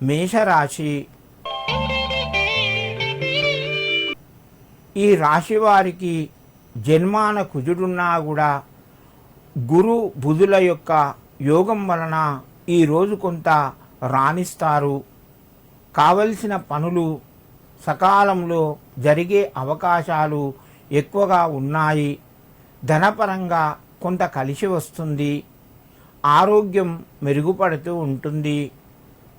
మేషరాశి. ఈ రాశి వారికి జన్మాన కుజుడున్నా కూడా గురు బుధుల యొక్క యోగం వలన ఈరోజు కొంత రాణిస్తారు. కావలసిన పనులు సకాలంలో జరిగే అవకాశాలు ఎక్కువగా ఉన్నాయి. ధనపరంగా కొంత కలిసి వస్తుంది. ఆరోగ్యం మెరుగుపడుతూ ఉంటుంది.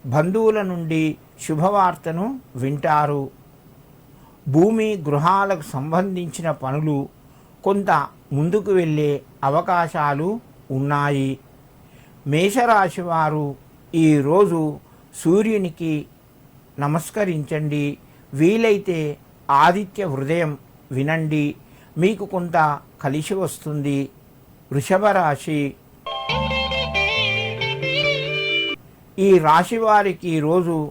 బంధువుల నుండి శుభవార్తను వింటారు. భూమి గృహాలకు సంబంధించిన పనులు కొంత ముందుకు వెళ్ళే అవకాశాలు ఉన్నాయి. మేషరాశి వారు ఈరోజు సూర్యునికి నమస్కరించండి. వీలైతే ఆదిత్య హృదయం వినండి. మీకు కొంత కలిసి వస్తుంది. వృషభ రాశి. ఈ రాశి వారికి ఈరోజు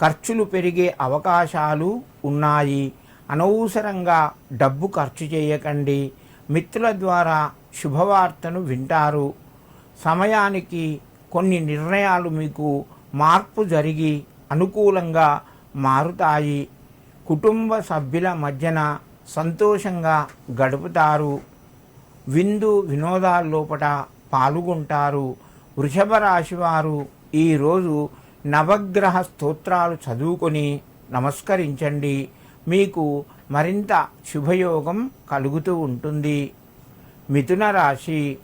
ఖర్చులు పెరిగే అవకాశాలు ఉన్నాయి. అనవసరంగా డబ్బు ఖర్చు చేయకండి. మిత్రుల ద్వారా శుభవార్తను వింటారు. సమయానికి కొన్ని నిర్ణయాలు మీకు మార్పు జరిగి అనుకూలంగా మారుతాయి. కుటుంబ సభ్యుల మధ్యన సంతోషంగా గడుపుతారు. విందు వినోదాల్లోపట పాల్గొంటారు. వృషభ రాశి వారు ఈరోజు నవగ్రహ స్తోత్రాలు చదువుకొని నమస్కరించండి. మీకు మరింత శుభయోగం కలుగుతూ ఉంటుంది. మిథున రాశి.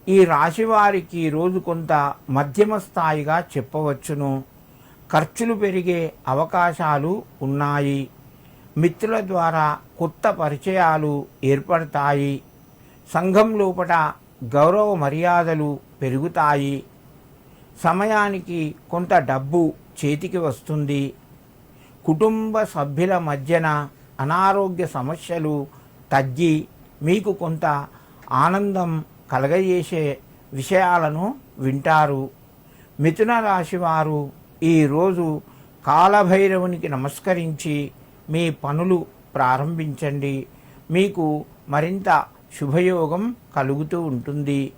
ఈ రాశి వారికి ఈరోజు కొంత మధ్యమ స్థాయిగా చెప్పవచ్చును. ఖర్చులు పెరిగే అవకాశాలు ఉన్నాయి. మిత్రుల ద్వారా కొత్త పరిచయాలు ఏర్పడతాయి. సంఘం లోపల గౌరవ మర్యాదలు పెరుగుతాయి. సమయానికి కొంత డబ్బు చేతికి వస్తుంది. కుటుంబ సభ్యుల మధ్యన అనారోగ్య సమస్యలు తగ్గి మీకు కొంత ఆనందం కలగజేసే విషయాలను వింటారు. మిథున రాశి వారు ఈరోజు కాలభైరవునికి నమస్కరించి మీ పనులు ప్రారంభించండి. మీకు మరింత శుభయోగం కలుగుతూ ఉంటుంది.